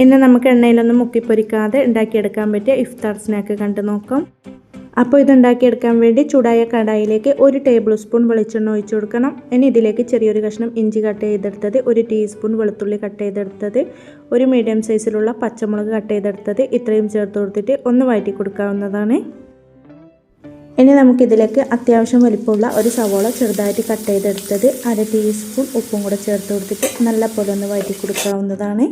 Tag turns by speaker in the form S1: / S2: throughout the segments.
S1: ഇന്ന് നമുക്ക് എണ്ണയിലൊന്നും മുക്കിപ്പൊരിക്കാതെ ഉണ്ടാക്കിയെടുക്കാൻ പറ്റിയ ഇഫ്താർ സ്നാക്ക് കണ്ടു നോക്കാം. അപ്പോൾ ഇതുണ്ടാക്കിയെടുക്കാൻ വേണ്ടി ചൂടായ കടായിലേക്ക് 1 ടേബിൾ സ്പൂൺ വെളിച്ചെണ്ണ ഒഴിച്ചു കൊടുക്കണം. ഇനി ഇതിലേക്ക് ചെറിയൊരു കഷ്ണം ഇഞ്ചി കട്ട് ചെയ്തെടുത്തത്, 1 ടീസ്പൂൺ വെളുത്തുള്ളി കട്ട് ചെയ്തെടുത്തത്, 1 മീഡിയം സൈസിലുള്ള പച്ചമുളക് കട്ട് ചെയ്തെടുത്തത് ഇത്രയും ചേർത്ത് കൊടുത്തിട്ട് ഒന്ന് വഴറ്റി കൊടുക്കാവുന്നതാണ്. ഇനി നമുക്കിതിലേക്ക് അത്യാവശ്യം വലിപ്പമുള്ള ഒരു സവോള ചെറുതായിട്ട് കട്ട് ചെയ്തെടുത്തത്, 1/2 ടീസ്പൂൺ ഉപ്പും കൂടെ ചേർത്ത് കൊടുത്തിട്ട് നല്ലപോലെ ഒന്ന് വഴറ്റി കൊടുക്കാവുന്നതാണ്.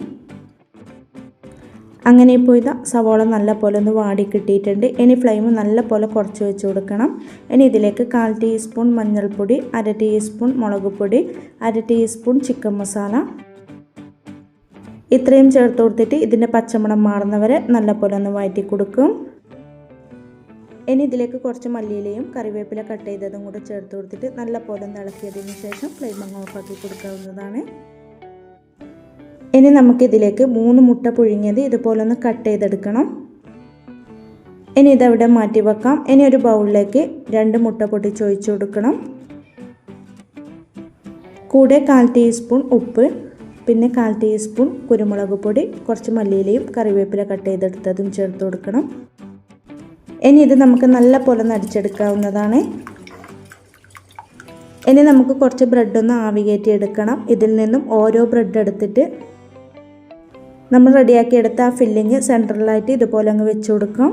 S1: അങ്ങനെ ഇപ്പോൾ ഇതാ സവോള നല്ലപോലെ ഒന്ന് വാടി കിട്ടിയിട്ടുണ്ട്. ഇനി ഫ്ലെയിം നല്ലപോലെ കുറച്ച് വെച്ച് കൊടുക്കണം. ഇനി ഇതിലേക്ക് 1/4 ടീസ്പൂൺ മഞ്ഞൾപ്പൊടി, 1/2 ടീസ്പൂൺ മുളക് പൊടി, 1/2 ടീസ്പൂൺ ചിക്കൻ മസാല ഇത്രയും ചേർത്ത് കൊടുത്തിട്ട് ഇതിൻ്റെ പച്ചമണം മാറുന്നവരെ നല്ലപോലെ ഒന്ന് വഴറ്റി കൊടുക്കും. ഇനി ഇതിലേക്ക് കുറച്ച് മല്ലിയിലയും കറിവേപ്പില കട്ട് ചെയ്തതും കൂടെ ചേർത്ത് കൊടുത്തിട്ട് നല്ലപോലെ ഒന്ന് ഇളക്കിയതിന് ശേഷം ഫ്ലെയിം അങ്ങ് ഓഫാക്കി കൊടുക്കാവുന്നതാണ്. ഇനി നമുക്കിതിലേക്ക് 3 മുട്ട പുഴുങ്ങിയത് ഇതുപോലെ ഒന്ന് കട്ട് ചെയ്തെടുക്കണം. ഇനി ഇതവിടെ മാറ്റി വെക്കാം. ഇനി ഒരു ബൗളിലേക്ക് 2 മുട്ട പൊട്ടിച്ചൊഴിച്ച് കൊടുക്കണം. കൂടെ 1/4 ടീസ്പൂൺ ഉപ്പ്, പിന്നെ 1/4 ടീസ്പൂൺ കുരുമുളക് പൊടി, കുറച്ച് മല്ലിയിലയും കറിവേപ്പില കട്ട് ചെയ്തെടുത്തതും ചേർത്ത് കൊടുക്കണം. ഇനി ഇത് നമുക്ക് നല്ലപോലെ ഒന്ന് അടിച്ചെടുക്കാവുന്നതാണ്. ഇനി നമുക്ക് കുറച്ച് ബ്രെഡൊന്ന് ആവി കയറ്റി എടുക്കണം. ഇതിൽ നിന്നും ഓരോ ബ്രെഡ് എടുത്തിട്ട് നമ്മൾ റെഡിയാക്കിയെടുത്ത ആ ഫില്ലിങ് സെൻട്രലായിട്ട് ഇതുപോലെ അങ്ങ് വെച്ച് കൊടുക്കാം.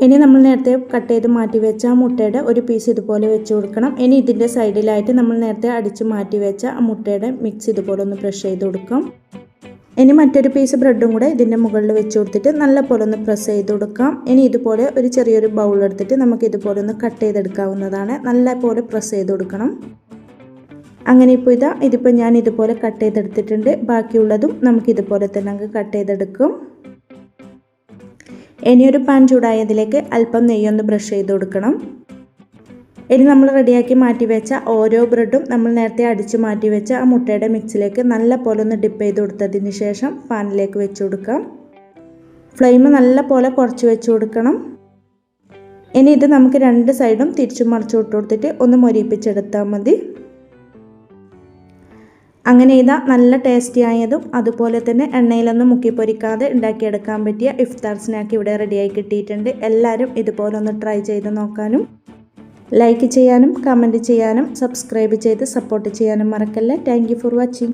S1: ഇനി നമ്മൾ നേരത്തെ കട്ട് ചെയ്ത് മാറ്റി വെച്ച ആ മുട്ടയുടെ ഒരു പീസ് ഇതുപോലെ വെച്ച് കൊടുക്കണം. ഇനി ഇതിൻ്റെ സൈഡിലായിട്ട് നമ്മൾ നേരത്തെ അടിച്ച് മാറ്റി വെച്ച ആ മുട്ടയുടെ മിക്സ് ഇതുപോലെ ഒന്ന് പ്രസ് ചെയ്ത് കൊടുക്കാം. ഇനി മറ്റൊരു പീസ് ബ്രെഡും കൂടെ ഇതിൻ്റെ മുകളിൽ വെച്ച് കൊടുത്തിട്ട് നല്ലപോലെ ഒന്ന് പ്രസ് ചെയ്ത് കൊടുക്കാം. ഇനി ഇതുപോലെ ഒരു ചെറിയൊരു ബൗൾ എടുത്തിട്ട് നമുക്ക് ഇതുപോലെ ഒന്ന് കട്ട് ചെയ്തെടുക്കാവുന്നതാണ്. നല്ലപോലെ പ്രസ് ചെയ്ത് കൊടുക്കണം. അങ്ങനെ ഇപ്പോൾ ഇതിപ്പോൾ ഞാൻ ഇതുപോലെ കട്ട് ചെയ്തെടുത്തിട്ടുണ്ട്. ബാക്കിയുള്ളതും നമുക്ക് ഇതുപോലെ തന്നെ അങ്ങ് കട്ട് ചെയ്തെടുക്കും. ഇനിയൊരു പാൻ ചൂടായതിലേക്ക് അല്പം നെയ്യൊന്ന് ബ്രഷ് ചെയ്ത് കൊടുക്കണം. ഇനി നമ്മൾ റെഡിയാക്കി മാറ്റി വെച്ച ഓരോ ബ്രെഡും നമ്മൾ നേരത്തെ അടിച്ച് മാറ്റി വെച്ച ആ മുട്ടയുടെ മിക്സിലേക്ക് നല്ലപോലെ ഒന്ന് ഡിപ്പ് ചെയ്ത് കൊടുത്തതിന് ശേഷം പാനിലേക്ക് വെച്ച് കൊടുക്കാം. ഫ്ലെയിം നല്ലപോലെ കുറച്ച് വെച്ച് കൊടുക്കണം. ഇനി ഇത് നമുക്ക് 2 സൈഡും തിരിച്ചു മറിച്ച് വിട്ട് കൊടുത്തിട്ട് ഒന്ന് മൊരിപ്പിച്ചെടുത്താൽ മതി. അങ്ങനെ നല്ല ടേസ്റ്റി ആയതും അതുപോലെ തന്നെ എണ്ണയിലൊന്നും മുക്കിപ്പൊരിക്കാതെ ഉണ്ടാക്കിയെടുക്കാൻ പറ്റിയ ഇഫ്താർ സ്നാക്ക് ഇവിടെ റെഡിയായി കിട്ടിയിട്ടുണ്ട്. എല്ലാവരും ഇതുപോലെ ഒന്ന് ട്രൈ ചെയ്ത് നോക്കാനും ലൈക്ക് ചെയ്യാനും കമൻറ്റ് ചെയ്യാനും സബ്സ്ക്രൈബ് ചെയ്ത് സപ്പോർട്ട് ചെയ്യാനും മറക്കല്ലേ. Thank you for watching.